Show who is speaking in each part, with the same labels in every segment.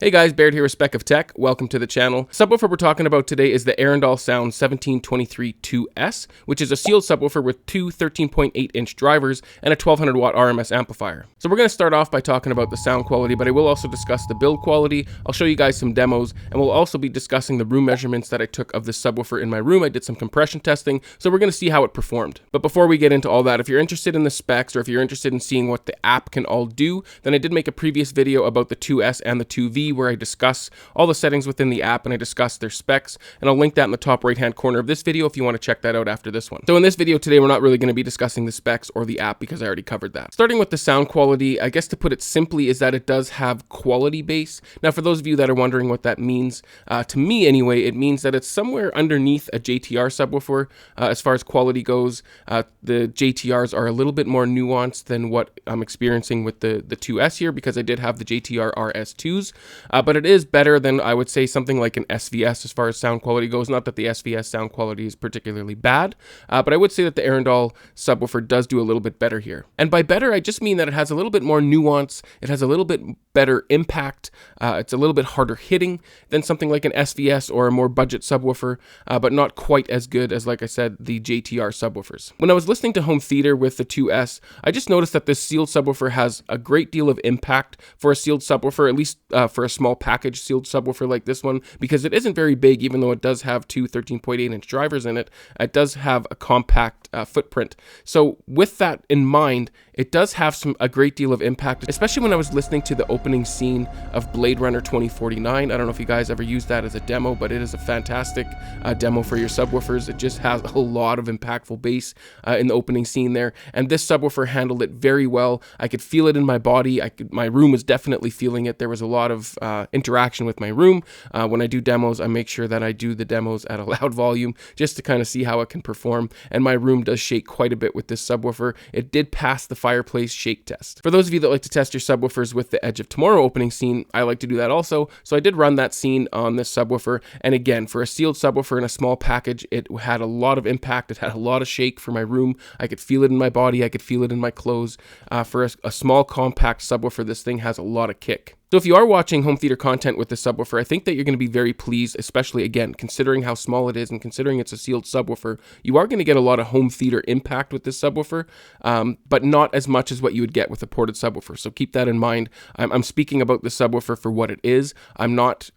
Speaker 1: Hey guys, Baird here with Spec of Tech. Welcome to the channel. Subwoofer we're talking about today is the Arendal Sound 1723 2S, which is a sealed subwoofer with two 13.8-inch drivers and a 1200 watt RMS amplifier. So we're going to start off by talking about the sound quality, but I will also discuss the build quality. I'll show you guys some demos, and we'll also be discussing the room measurements that I took of this subwoofer in my room. I did some compression testing, so we're going to see how it performed. But before we get into all that, if you're interested in the specs or if you're interested in seeing what the app can all do, then I did make a previous video about the 2S and the 2V where I discuss all the settings within the app and I discuss their specs, and I'll link that in the top right hand corner of this video if you want to check that out after this one. So in this video today, we're not really going to be discussing the specs or the app because I already covered that. Starting with the sound quality, I guess to put it simply is that it does have quality bass. Now for those of you that are wondering what that means, to me anyway, it means that it's somewhere underneath a JTR subwoofer as far as quality goes. The JTRs are a little bit more nuanced than what I'm experiencing with the 2S here because I did have the JTR RS2s, but it is better than, I would say, something like an SVS as far as sound quality goes. Not that the SVS sound quality is particularly bad, but I would say that the Arendal subwoofer does do a little bit better here. And by better, I just mean that it has a little bit more nuance, it has a little bit better impact, it's a little bit harder hitting than something like an SVS or a more budget subwoofer, but not quite as good as, like I said, the JTR subwoofers. When I was listening to home theater with the 2S, I just noticed that this sealed subwoofer has a great deal of impact for a sealed subwoofer, at least for a small package sealed subwoofer like this one, because it isn't very big. Even though it does have two 13.8-inch drivers in it, it does have a compact footprint. So with that in mind, it does have a great deal of impact, especially when I was listening to the opening scene of Blade Runner 2049. I don't know if you guys ever used that as a demo, but it is a fantastic demo for your subwoofers. It just has a lot of impactful bass in the opening scene there, and this subwoofer handled it very well. I could feel it in my body. My room was definitely feeling it. There was a lot of interaction with my room. When I do demos, I make sure that I do the demos at a loud volume just to kind of see how it can perform, and my room does shake quite a bit with this subwoofer. It did pass the fireplace shake test. For those of you that like to test your subwoofers with the Edge of Tomorrow opening scene, I like to do that also, so I did run that scene on this subwoofer, and again, for a sealed subwoofer in a small package, it had a lot of impact, it had a lot of shake for my room. I could feel it in my body, I could feel it in my clothes. For a small compact subwoofer, this thing has a lot of kick. So if you are watching home theater content with this subwoofer, I think that you're going to be very pleased, especially again, considering how small it is and considering it's a sealed subwoofer. You are going to get a lot of home theater impact with this subwoofer, but not as much as what you would get with a ported subwoofer. So keep that in mind. I'm speaking about the subwoofer for what it is. I'm not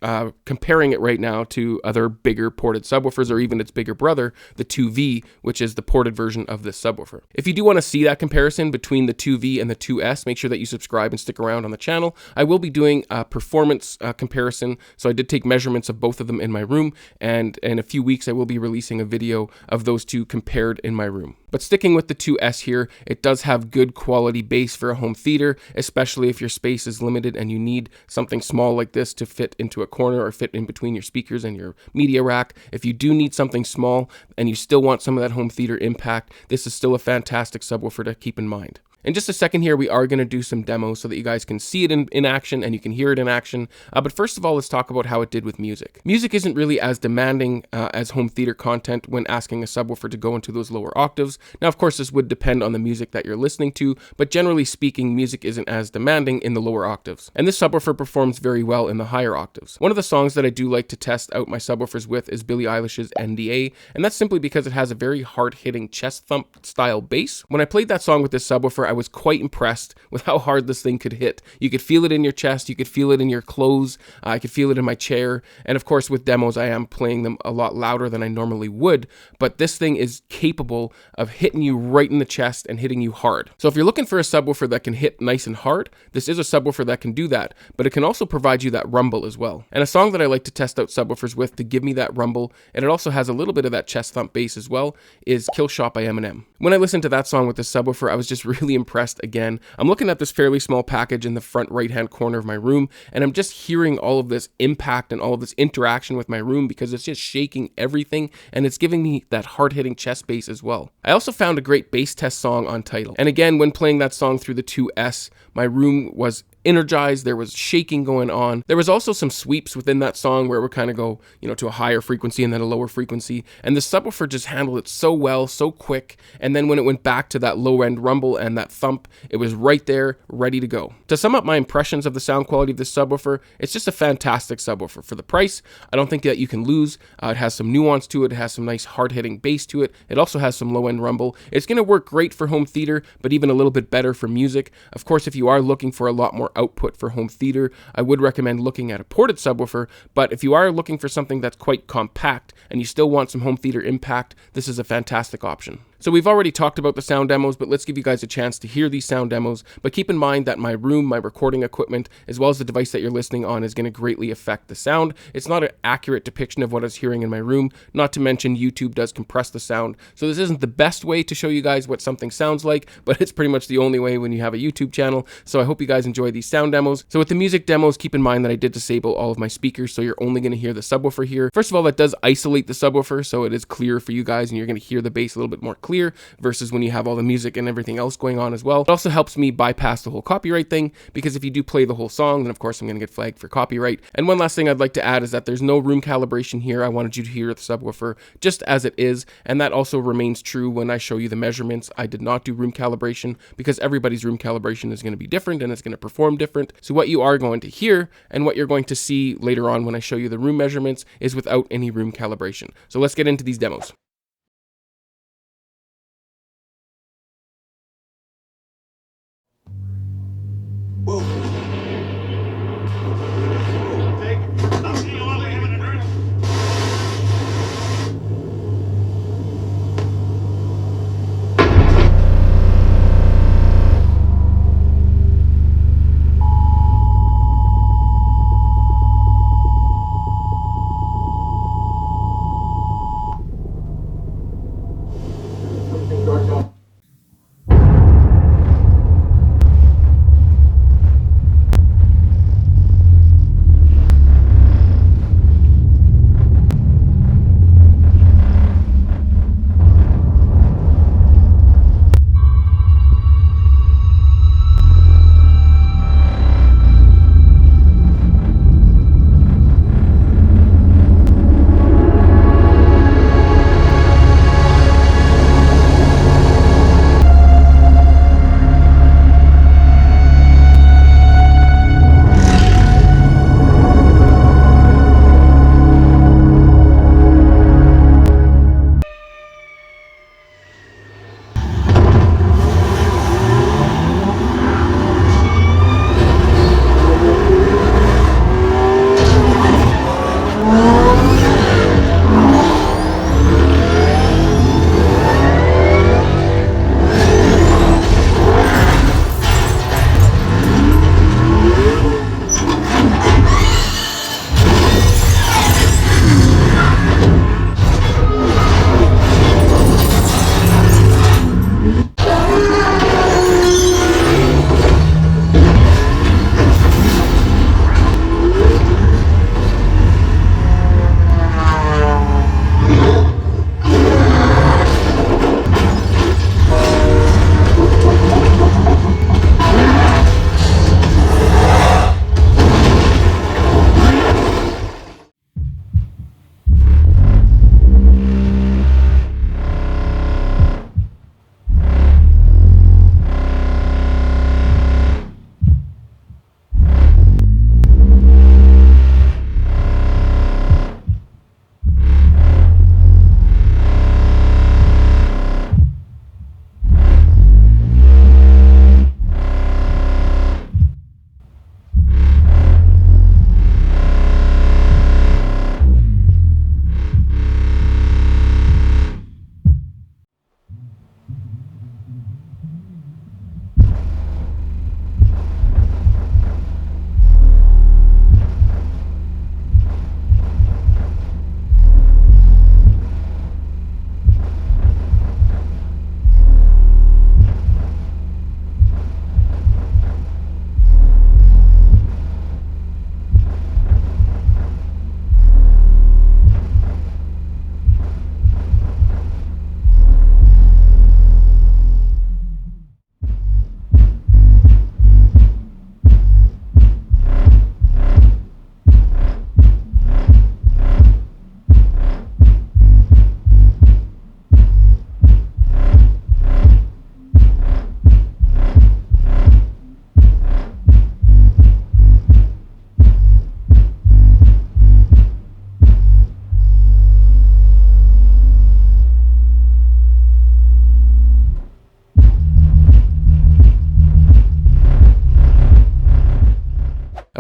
Speaker 1: comparing it right now to other bigger ported subwoofers or even its bigger brother, the 2V, which is the ported version of this subwoofer. If you do want to see that comparison between the 2V and the 2S, make sure that you subscribe and stick around on the channel. I will be doing a performance comparison, so I did take measurements of both of them in my room, and in a few weeks I will be releasing a video of those two compared in my room. But sticking with the 2S here, it does have good quality bass for a home theater, especially if your space is limited and you need something small like this to fit into a corner or fit in between your speakers and your media rack. If you do need something small and you still want some of that home theater impact, this is still a fantastic subwoofer to keep in mind. In just a second here, we are going to do some demos so that you guys can see it in action and you can hear it in action. But first of all, let's talk about how it did with music. Music isn't really as demanding as home theater content when asking a subwoofer to go into those lower octaves. Now, of course, this would depend on the music that you're listening to, but generally speaking, music isn't as demanding in the lower octaves. And this subwoofer performs very well in the higher octaves. One of the songs that I do like to test out my subwoofers with is Billie Eilish's NDA, and that's simply because it has a very hard-hitting chest thump style bass. When I played that song with this subwoofer, I was quite impressed with how hard this thing could hit. You could feel it in your chest, you could feel it in your clothes, I could feel it in my chair, and of course with demos I am playing them a lot louder than I normally would, but this thing is capable of hitting you right in the chest and hitting you hard. So if you're looking for a subwoofer that can hit nice and hard, this is a subwoofer that can do that, but it can also provide you that rumble as well. And a song that I like to test out subwoofers with to give me that rumble, and it also has a little bit of that chest thump bass as well, is Kill Shot by Eminem. When I listened to that song with the subwoofer, I was just really impressed again. I'm looking at this fairly small package in the front right-hand corner of my room, and I'm just hearing all of this impact and all of this interaction with my room because it's just shaking everything, and it's giving me that hard-hitting chest bass as well. I also found a great bass test song on Tidal. And again, when playing that song through the 2S, my room was energized, there was shaking going on. There was also some sweeps within that song where it would kind of go, to a higher frequency and then a lower frequency. And the subwoofer just handled it so well, so quick. And then when it went back to that low end rumble and that thump, it was right there, ready to go. To sum up my impressions of the sound quality of this subwoofer, it's just a fantastic subwoofer. For the price, I don't think that you can lose. It has some nuance to it. It has some nice hard-hitting bass to it. It also has some low-end rumble. It's going to work great for home theater, but even a little bit better for music. Of course, if you are looking for a lot more output for home theater, I would recommend looking at a ported subwoofer. But if you are looking for something that's quite compact and you still want some home theater impact, this is a fantastic option. So we've already talked about the sound demos, but let's give you guys a chance to hear these sound demos. But keep in mind that my room, my recording equipment, as well as the device that you're listening on is going to greatly affect the sound. It's not an accurate depiction of what I was hearing in my room, not to mention YouTube does compress the sound. So this isn't the best way to show you guys what something sounds like, but it's pretty much the only way when you have a YouTube channel. So I hope you guys enjoy these sound demos. So with the music demos, keep in mind that I did disable all of my speakers, so you're only going to hear the subwoofer here. First of all, that does isolate the subwoofer, so it is clear for you guys and you're going to hear the bass a little bit more clear versus when you have all the music and everything else going on as well. It also helps me bypass the whole copyright thing, because if you do play the whole song, then of course I'm going to get flagged for copyright. And one last thing I'd like to add is that there's no room calibration here. I wanted you to hear the subwoofer just as it is, and that also remains true when I show you the measurements. I did not do room calibration because everybody's room calibration is going to be different and it's going to perform different. So what you are going to hear and what you're going to see later on when I show you the room measurements is without any room calibration. So let's get into these demos.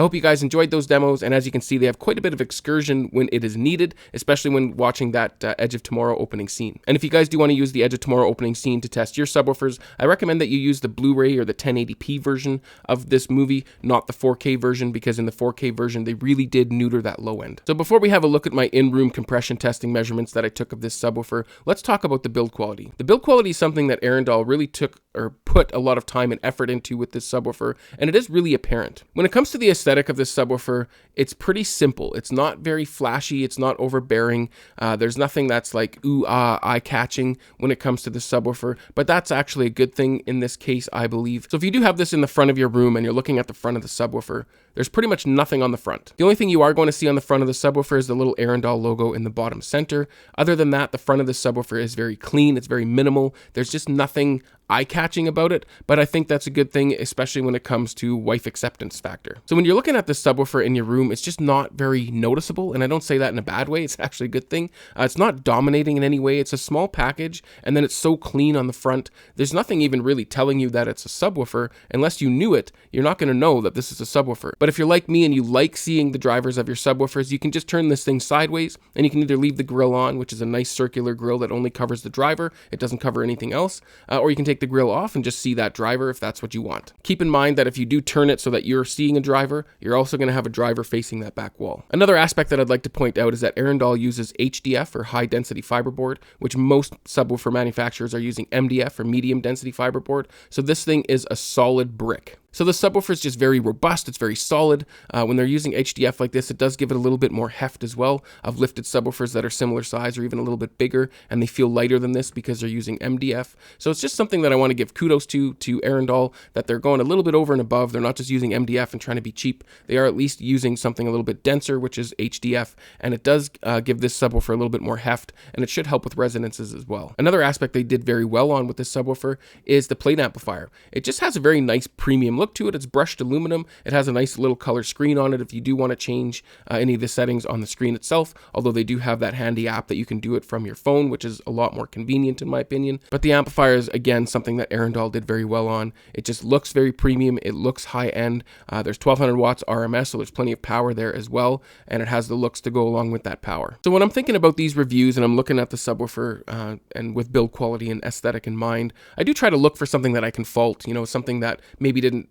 Speaker 1: hope you guys enjoyed those demos, and as you can see, they have quite a bit of excursion when it is needed, especially when watching that Edge of Tomorrow opening scene. And if you guys do want to use the Edge of Tomorrow opening scene to test your subwoofers, I recommend that you use the Blu-ray or the 1080p version of this movie, not the 4K version, because in the 4K version, they really did neuter that low end. So before we have a look at my in-room compression testing measurements that I took of this subwoofer, let's talk about the build quality. The build quality is something that Arendal really took or put a lot of time and effort into with this subwoofer, and it is really apparent. When it comes to the aesthetic of this subwoofer, it's pretty simple. It's not very flashy, it's not overbearing. There's nothing that's like ooh ah eye-catching when it comes to the subwoofer, but that's actually a good thing in this case, I believe. So if you do have this in the front of your room and you're looking at the front of the subwoofer, there's pretty much nothing on the front. The only thing you are going to see on the front of the subwoofer is the little Arendal logo in the bottom center. Other than that, the front of the subwoofer is very clean, it's very minimal. There's just nothing eye-catching about it, but I think that's a good thing, especially when it comes to wife acceptance factor. So when you're looking at the subwoofer in your room, it's just not very noticeable, and I don't say that in a bad way, it's actually a good thing. It's not dominating in any way, it's a small package, and then it's so clean on the front. There's nothing even really telling you that it's a subwoofer. Unless you knew it, you're not going to know that this is a subwoofer. But if you're like me and you like seeing the drivers of your subwoofers, you can just turn this thing sideways, and you can either leave the grill on, which is a nice circular grill that only covers the driver, it doesn't cover anything else, or you can take the grill off and just see that driver if that's what you want. Keep in mind that if you do turn it so that you're seeing a driver, you're also going to have a driver facing that back wall. Another aspect that I'd like to point out is that Arendal uses HDF or high density fiberboard, which most subwoofer manufacturers are using MDF or medium density fiberboard. So this thing is a solid brick. So the subwoofer is just very robust, it's very solid. When they're using HDF like this, it does give it a little bit more heft as well. I've lifted subwoofers that are similar size or even a little bit bigger, and they feel lighter than this because they're using MDF. So it's just something that I want to give kudos to Arendal, that they're going a little bit over and above. They're not just using MDF and trying to be cheap. They are at least using something a little bit denser, which is HDF, and it does give this subwoofer a little bit more heft, and it should help with resonances as well. Another aspect they did very well on with this subwoofer is the plate amplifier. It just has a very nice premium look to it. It's brushed aluminum. It has a nice little color screen on it if you do want to change any of the settings on the screen itself, although they do have that handy app that you can do it from your phone, which is a lot more convenient in my opinion. But the amplifier is, again, something that Arendal did very well on. It just looks very premium. It looks high end. There's 1200 watts RMS, so there's plenty of power there as well, and it has the looks to go along with that power. So when I'm thinking about these reviews and I'm looking at the subwoofer and with build quality and aesthetic in mind, I do try to look for something that I can fault, something that maybe didn't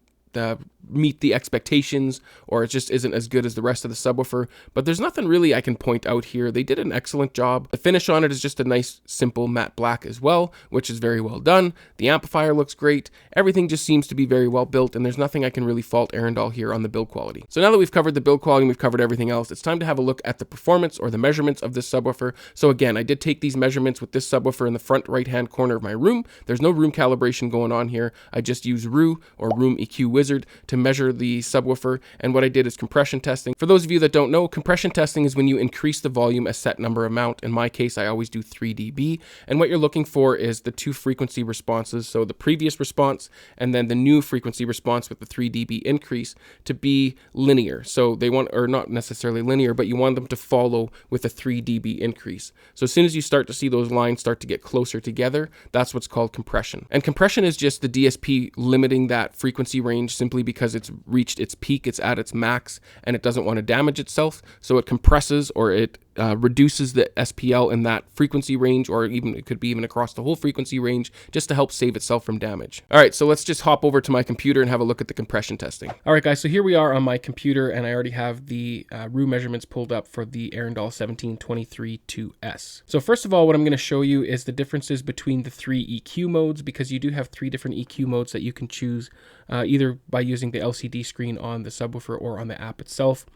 Speaker 1: meet the expectations, or it just isn't as good as the rest of the subwoofer, but there's nothing really I can point out here. They did an excellent job. The finish on it is just a nice simple matte black as well, which is very well done. The amplifier looks great. Everything just seems to be very well built, and there's nothing I can really fault Arendal here on the build quality. So now that we've covered the build quality and we've covered everything else, it's time to have a look at the performance or the measurements of this subwoofer. So again, I did take these measurements with this subwoofer in the front right hand corner of my room. There's no room calibration going on here. I just use Rue or Room EQ Wizard to measure the subwoofer, and what I did is compression testing. For those of you that don't know, compression testing is when you increase the volume a set number amount. In my case, I always do 3 dB, and what you're looking for is the two frequency responses, so the previous response and then the new frequency response with the 3 dB increase, to be linear. So they want, or not necessarily linear, but you want them to follow with a 3 dB increase. So as soon as you start to see those lines start to get closer together, that's what's called compression. And compression is just the DSP limiting that frequency range simply because it's reached its peak, it's at its max, and it doesn't want to damage itself, so it compresses, or it reduces the SPL in that frequency range, or even it could be even across the whole frequency range, just to help save itself from damage. All right, so let's just hop over to my computer and have a look at the compression testing. All right, guys, so here we are on my computer, and I already have the Rue measurements pulled up for the Arendal 1723-2S. So first of all, what I'm going to show you is the differences between the 3 EQ modes, because you do have 3 different EQ modes that you can choose either by using the LCD screen on the subwoofer or on the app itself.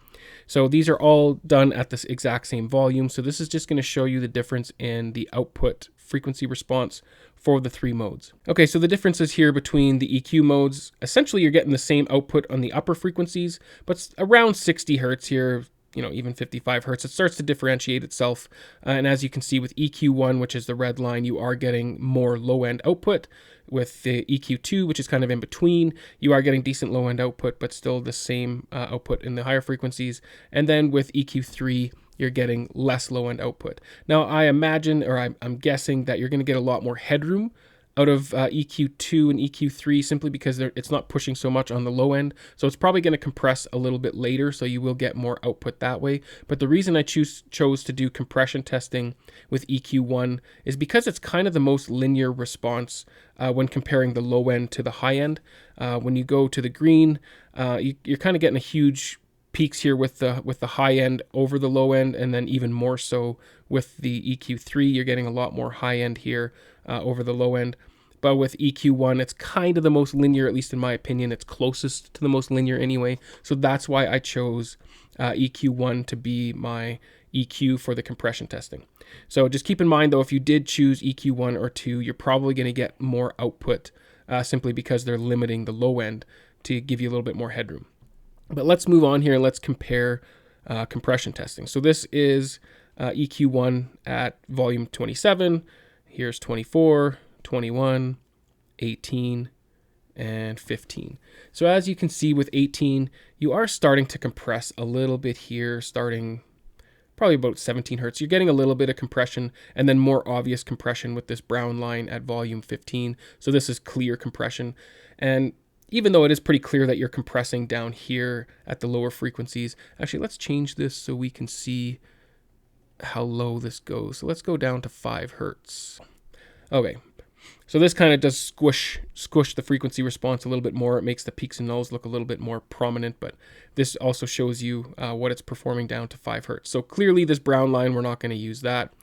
Speaker 1: So these are all done at this exact same volume. So this is just going to show you the difference in the output frequency response for the 3 modes. Okay, so the differences here between the EQ modes, essentially you're getting the same output on the upper frequencies, but around 60 hertz here, even 55 hertz, it starts to differentiate itself. And as you can see with EQ1, which is the red line, you are getting more low-end output. With the EQ2, which is kind of in between, you are getting decent low-end output, but still the same output in the higher frequencies. And then with EQ3, you're getting less low-end output. Now, I imagine, or I'm guessing that you're going to get a lot more headroom out of EQ2 and EQ3 simply because it's not pushing so much on the low end. So it's probably going to compress a little bit later, so you will get more output that way. But the reason I chose to do compression testing with EQ1 is because it's kind of the most linear response when comparing the low end to the high end. When you go to the green, you're kind of getting a huge peaks here with the high end over the low end, and then even more so with the EQ3. You're getting a lot more high end here over the low end. But with EQ1, it's kind of the most linear, at least in my opinion. It's closest to the most linear anyway. So that's why I chose EQ1 to be my EQ for the compression testing. So just keep in mind, though, if you did choose EQ1 or 2, you're probably going to get more output simply because they're limiting the low end to give you a little bit more headroom. But let's move on here and let's compare compression testing. So this is EQ1 at volume 27. Here's 24, 21, 18, and 15. So as you can see with 18, you are starting to compress a little bit here, starting probably about 17 hertz. You're getting a little bit of compression and then more obvious compression with this brown line at volume 15. So this is clear compression. And even though it is pretty clear that you're compressing down here at the lower frequencies, actually let's change this so we can see how low this goes. So let's go down to 5 hertz. Okay, so this kind of does squish the frequency response a little bit more. It makes the peaks and nulls look a little bit more prominent, but this also shows you what it's performing down to 5 hertz. So clearly this brown line, we're not going to use that.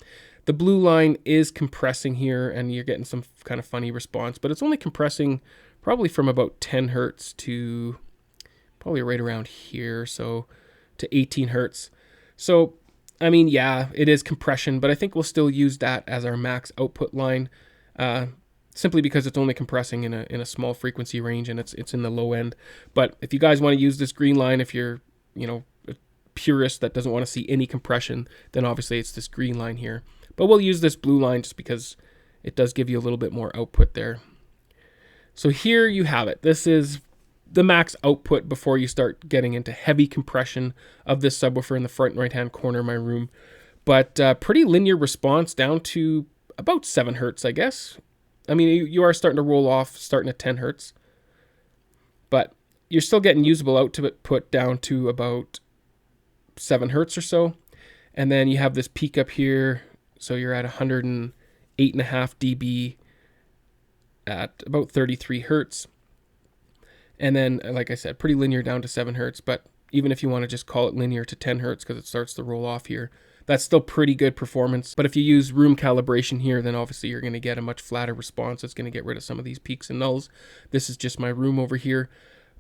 Speaker 1: The blue line is compressing here, and you're getting some kind of funny response, but it's only compressing probably from about 10 hertz to probably right around here, so to 18 hertz. So I mean, yeah, it is compression, but I think we'll still use that as our max output line, simply because it's only compressing in a small frequency range and it's in the low end. But if you guys want to use this green line, if you're a purist that doesn't want to see any compression, then obviously it's this green line here. But we'll use this blue line just because it does give you a little bit more output there. So here you have it. This is the max output before you start getting into heavy compression of this subwoofer in the front right-hand corner of my room. But pretty linear response down to about 7 hertz, I guess. I mean, you are starting to roll off, starting at 10 hertz. But you're still getting usable output down to about 7 hertz or so. And then you have this peak up here. So you're at 108.5 dB at about 33 hertz. And then, like I said, pretty linear down to 7 hertz. But even if you want to just call it linear to 10 hertz because it starts to roll off here, that's still pretty good performance. But if you use room calibration here, then obviously you're going to get a much flatter response. It's going to get rid of some of these peaks and nulls. This is just my room over here.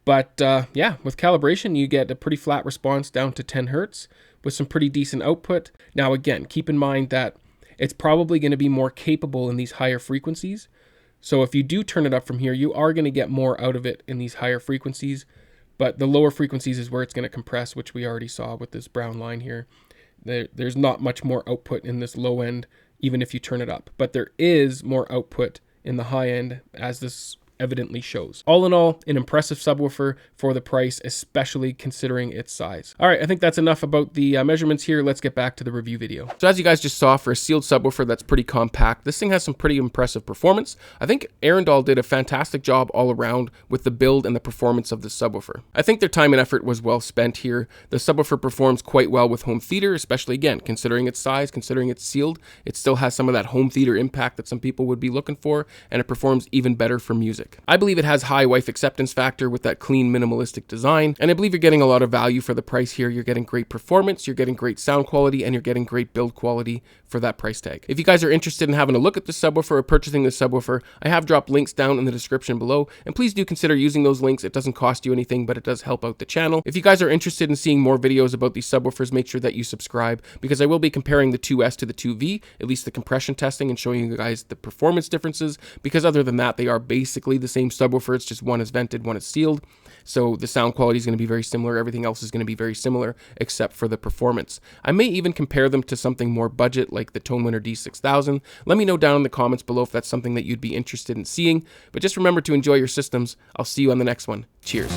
Speaker 1: But yeah, with calibration, you get a pretty flat response down to 10 hertz with some pretty decent output. Now, again, keep in mind that it's probably going to be more capable in these higher frequencies. So if you do turn it up from here, you are going to get more out of it in these higher frequencies. But the lower frequencies is where it's going to compress, which we already saw with this brown line here. There's not much more output in this low end, even if you turn it up. But there is more output in the high end, as this evidently shows. All in all, an impressive subwoofer for the price, especially considering its size. All right, I think that's enough about the measurements here. Let's get back to the review video. So as you guys just saw, for a sealed subwoofer that's pretty compact, this thing has some pretty impressive performance. I think Arendal did a fantastic job all around with the build and the performance of the subwoofer. I think their time and effort was well spent here. The subwoofer performs quite well with home theater, especially again, considering its size, considering it's sealed. It still has some of that home theater impact that some people would be looking for, and it performs even better for music. I believe it has high wife acceptance factor with that clean minimalistic design, and I believe you're getting a lot of value for the price here. You're getting great performance, you're getting great sound quality, and you're getting great build quality for that price tag. If you guys are interested in having a look at the subwoofer or purchasing the subwoofer, I have dropped links down in the description below, and please do consider using those links. It doesn't cost you anything, but it does help out the channel. If you guys are interested in seeing more videos about these subwoofers, make sure that you subscribe, because I will be comparing the 2S to the 2V, at least the compression testing, and showing you guys the performance differences, because other than that, they are basically the same subwoofer. It's just one is vented, one is sealed. So the sound quality is going to be very similar. Everything else is going to be very similar except for the performance. I may even compare them to something more budget like the TONEWINNER D6000. Let me know down in the comments below if that's something that you'd be interested in seeing. But just remember to enjoy your systems. I'll see you on the next one. Cheers.